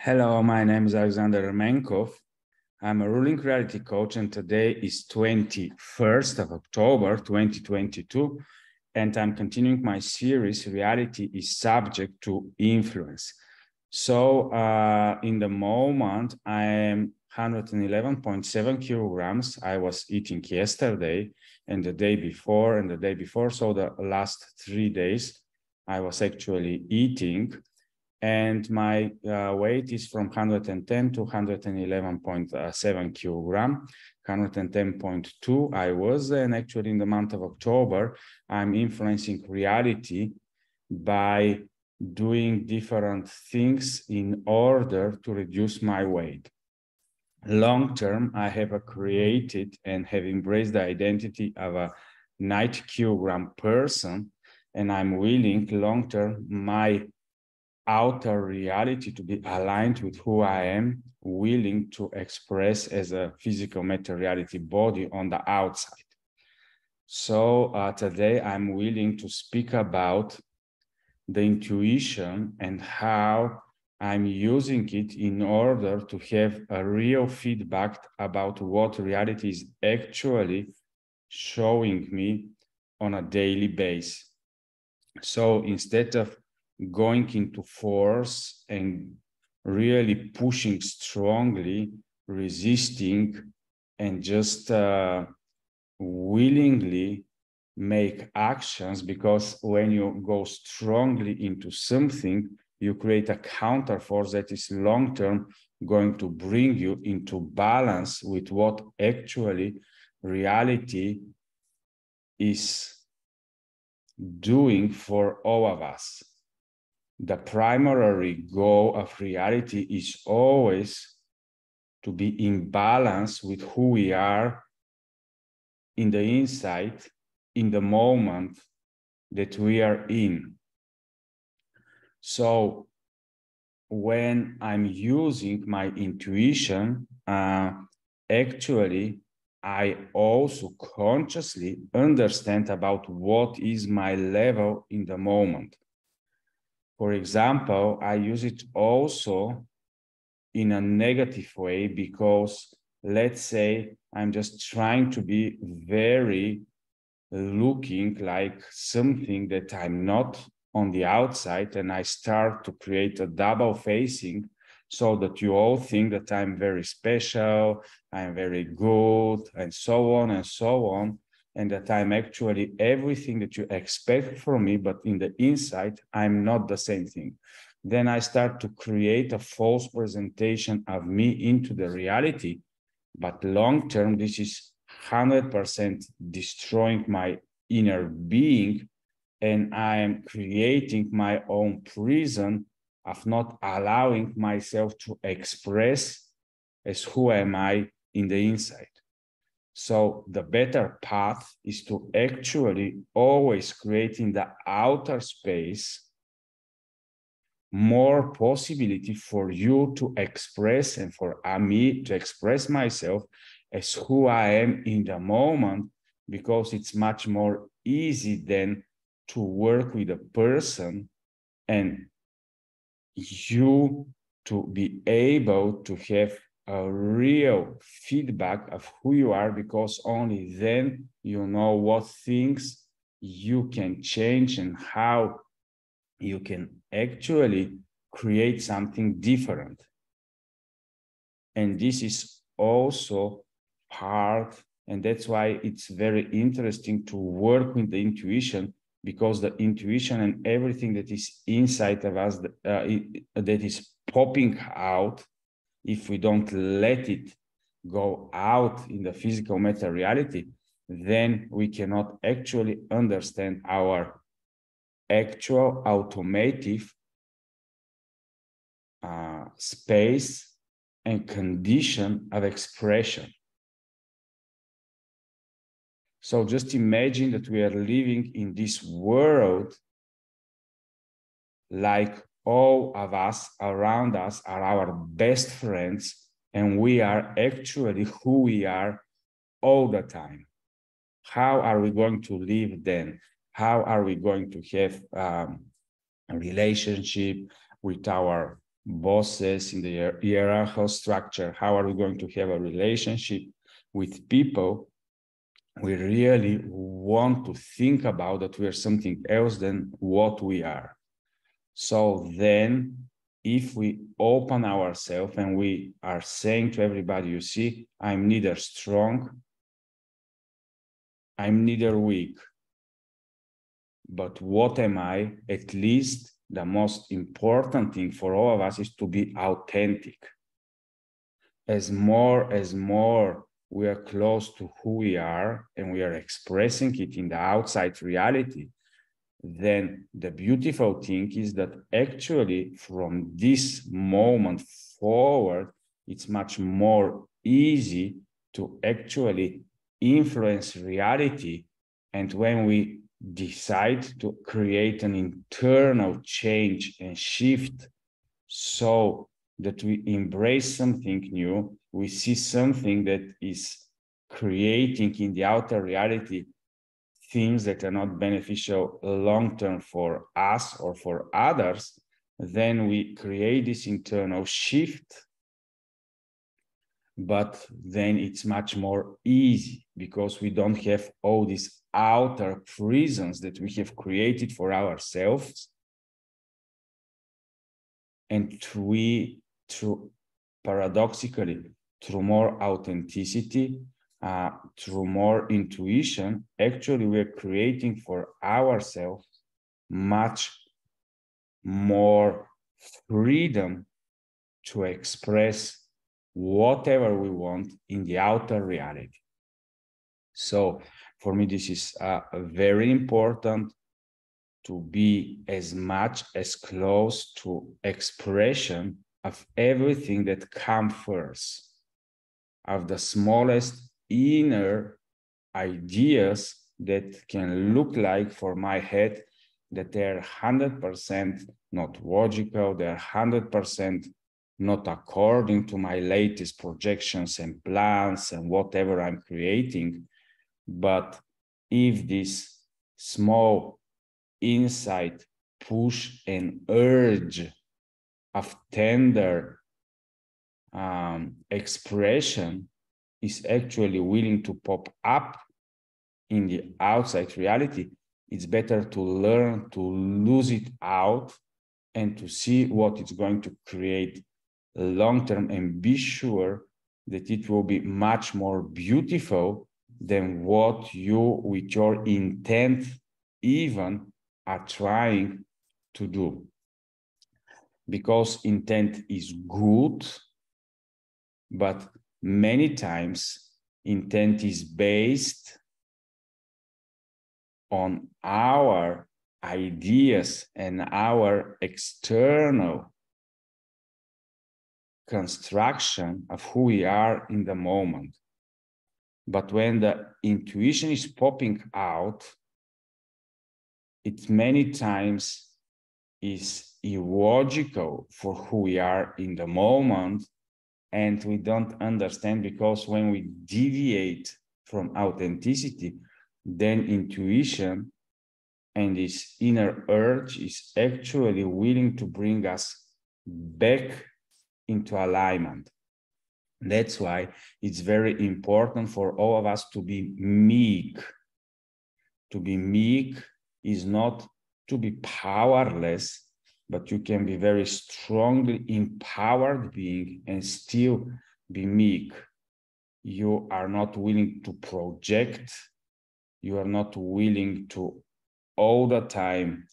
Hello, my name is Alexander Remenkov. I'm a ruling reality coach, and today is 21st of October, 2022, and I'm continuing my series, Reality is Subject to Influence. So in the moment, I am 111.7 kilograms. I was eating yesterday and the day before and the day before. So the last 3 days, I was actually eating. And my weight is from 110 to 111.7 kilogram, 110.2 I was, and actually in the month of October, I'm influencing reality by doing different things in order to reduce my weight. Long term, I have created and have embraced the identity of a 90 kilogram person, and I'm willing long term my outer reality to be aligned with who I am, willing to express as a physical materiality body on the outside. So today I'm willing to speak about the intuition and how I'm using it in order to have a real feedback about what reality is actually showing me on a daily basis. So instead of going into force and really pushing strongly, resisting, and just willingly make actions, because when you go strongly into something, you create a counter force that is long-term going to bring you into balance with what actually reality is doing for all of us. The primary goal of reality is always to be in balance with who we are in the inside, in the moment that we are in. So when I'm using my intuition, actually, I also consciously understand about what is my level in the moment. For example, I use it also in a negative way because, let's say, I'm just trying to be very looking like something that I'm not on the outside, and I start to create a double facing so that you all think that I'm very special, I'm very good, and so on and so on. And that I'm actually everything that you expect from me, but in the inside, I'm not the same thing. Then I start to create a false presentation of me into the reality. But long term, this is 100% destroying my inner being, and I am creating my own prison of not allowing myself to express as who am I in the inside. So the better path is to actually always create in the outer space more possibility for you to express and for me to express myself as who I am in the moment, because it's much more easy than to work with a person and you to be able to have a real feedback of who you are, because only then you know what things you can change and how you can actually create something different. And this is also part, and that's why it's very interesting to work with the intuition, because the intuition and everything that is inside of us that is popping out, if we don't let it go out in the physical materiality, then we cannot actually understand our actual automative space and condition of expression. So just imagine that we are living in this world like all of us around us are our best friends, and we are actually who we are all the time. How are we going to live then? How are we going to have a relationship with our bosses, in the hierarchical structure, how are we going to have a relationship with people, we really want to think about that we are something else than what we are. So then, if we open ourselves and we are saying to everybody, you see, I'm neither strong, I'm neither weak, but what am I? At least the most important thing for all of us is to be authentic. As more we are close to who we are and we are expressing it in the outside reality, then the beautiful thing is that actually from this moment forward, it's much more easy to actually influence reality. And when we decide to create an internal change and shift so that we embrace something new, we see something that is creating in the outer reality things that are not beneficial long-term for us or for others, then we create this internal shift. But then it's much more easy because we don't have all these outer prisons that we have created for ourselves. And through paradoxically, through more authenticity, through more intuition, actually we're creating for ourselves much more freedom to express whatever we want in the outer reality. So for me, this is very important to be as much as close to expression of everything that comes first, of the smallest inner ideas that can look like for my head that they're 100% not logical, they're 100% not according to my latest projections and plans and whatever I'm creating. But if this small insight, push and urge of tender expression is actually willing to pop up in the outside reality, it's better to learn to lose it out and to see what it's going to create long-term and be sure that it will be much more beautiful than what you, with your intent, even are trying to do. Because intent is good, but many times intent is based on our ideas and our external construction of who we are in the moment. But when the intuition is popping out, it many times is illogical for who we are in the moment, and we don't understand, because when we deviate from authenticity, then intuition and this inner urge is actually willing to bring us back into alignment. That's why it's very important for all of us to be meek. To be meek is not to be powerless, but you can be very strongly empowered being and still be meek. You are not willing to project. You are not willing to all the time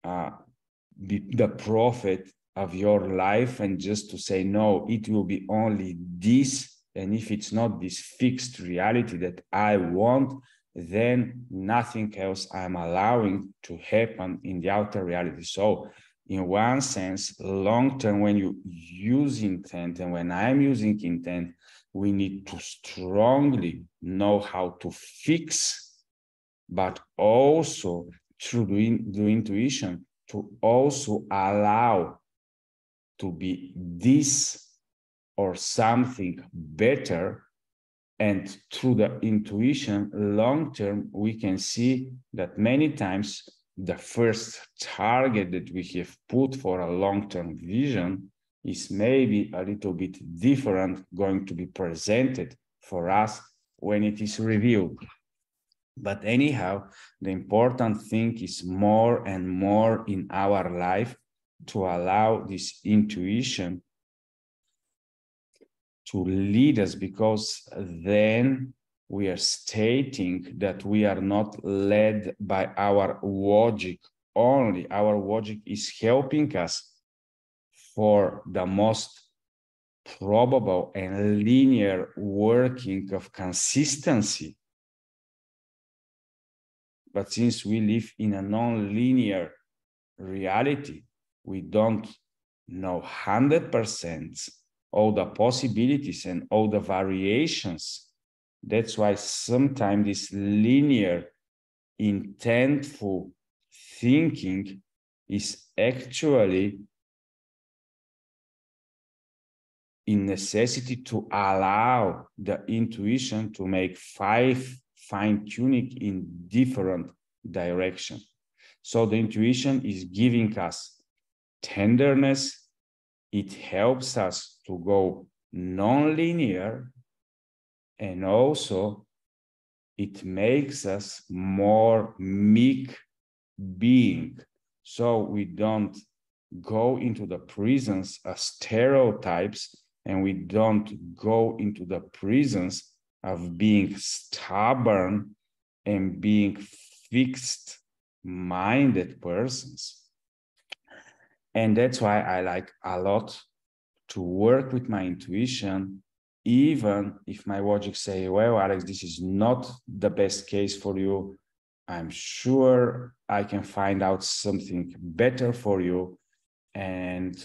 be the prophet of your life and just to say, no, it will be only this. And if it's not this fixed reality that I want, then nothing else I'm allowing to happen in the outer reality. So in one sense, long-term, when you use intent and when I'm using intent, we need to strongly know how to fix, but also through the intuition to also allow to be this or something better. And through the intuition, long-term, we can see that many times the first target that we have put for a long-term vision is maybe a little bit different going to be presented for us when it is reviewed. But anyhow, the important thing is more and more in our life to allow this intuition to lead us, because then we are stating that we are not led by our logic only. Our logic is helping us for the most probable and linear working of consistency. But since we live in a non-linear reality, we don't know 100% all the possibilities and all the variations. That's why sometimes this linear, intentful thinking is actually in necessity to allow the intuition to make fine-tuning in different directions. So the intuition is giving us tenderness. It helps us to go non-linear, and also it makes us more meek being. So we don't go into the prisons of stereotypes, and we don't go into the prisons of being stubborn and being fixed-minded persons. And that's why I like a lot to work with my intuition, even if my logic say, well, Alex, this is not the best case for you. I'm sure I can find out something better for you. And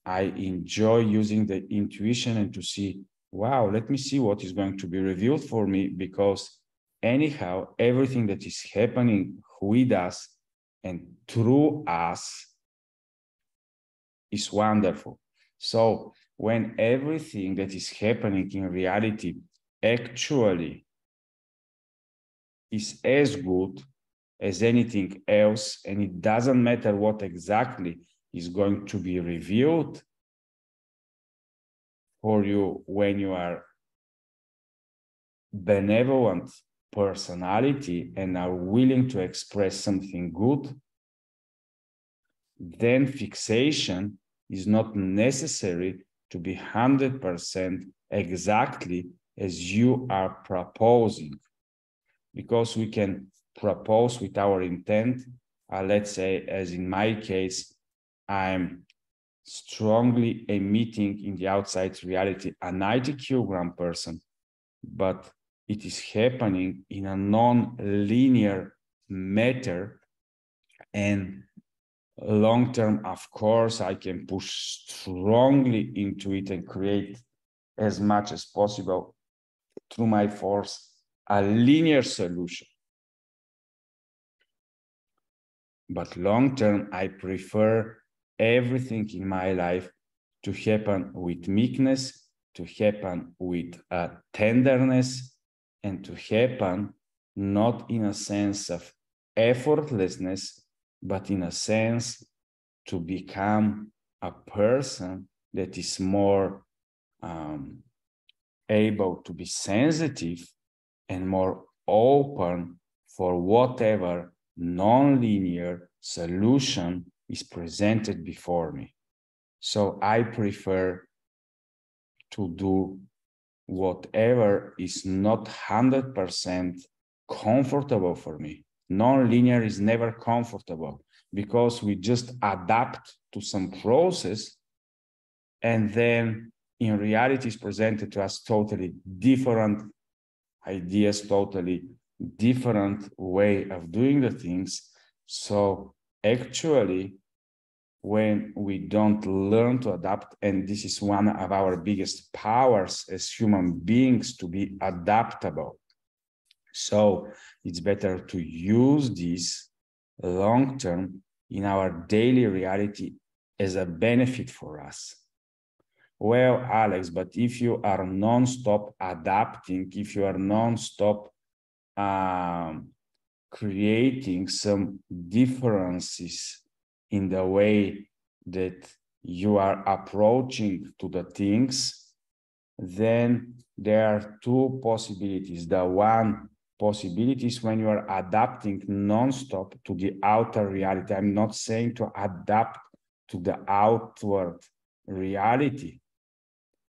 I enjoy using the intuition and to see, wow, let me see what is going to be revealed for me, because anyhow, everything that is happening with us and through us is wonderful. So when everything that is happening in reality actually is as good as anything else, and it doesn't matter what exactly is going to be revealed for you when you are benevolent personality and are willing to express something good, then fixation is not necessary to be 100% exactly as you are proposing, because we can propose with our intent. Let's say, as in my case, I'm strongly emitting in the outside reality a 90 kilogram person, but it is happening in a non-linear matter, and long-term, of course, I can push strongly into it and create as much as possible through my force a linear solution. But long-term, I prefer everything in my life to happen with meekness, to happen with tenderness, and to happen not in a sense of effortlessness, but in a sense to become a person that is more able to be sensitive and more open for whatever non-linear solution is presented before me. So I prefer to do whatever is not 100% comfortable for me. Non-linear is never comfortable, because we just adapt to some process, and then in reality is presented to us totally different ideas, totally different way of doing the things. So actually, when we don't learn to adapt, and this is one of our biggest powers as human beings, to be adaptable. So it's better to use this long-term in our daily reality as a benefit for us. Well, Alex, but if you are non-stop adapting, if you are non-stop creating some differences in the way that you are approaching to the things, then there are two possibilities. The one possibility is when you are adapting non-stop to the outer reality. I'm not saying to adapt to the outward reality.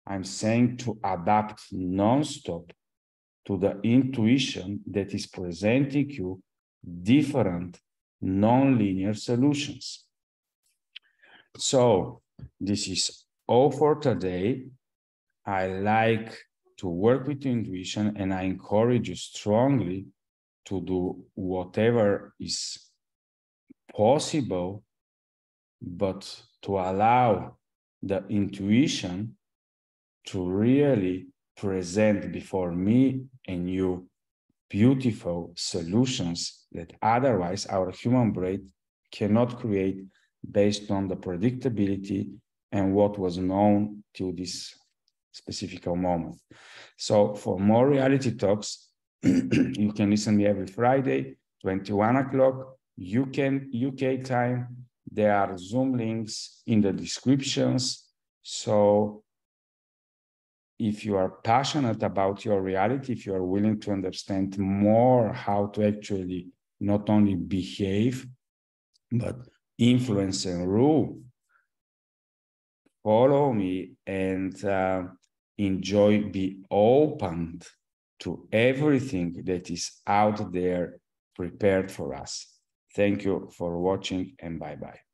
I'm saying to adapt non-stop to the intuition that is presenting you different non-linear solutions. So this is all for today. I like to work with intuition, and I encourage you strongly to do whatever is possible, but to allow the intuition to really present before me and you beautiful solutions that otherwise our human brain cannot create based on the predictability and what was known till this specific moment. So for more reality talks, you can listen to me every Friday, 21 o'clock, UK time. There are Zoom links in the descriptions. So if you are passionate about your reality, if you are willing to understand more how to actually not only behave, but influence and rule, follow me and enjoy, be open to everything that is out there prepared for us. Thank you for watching, and bye-bye.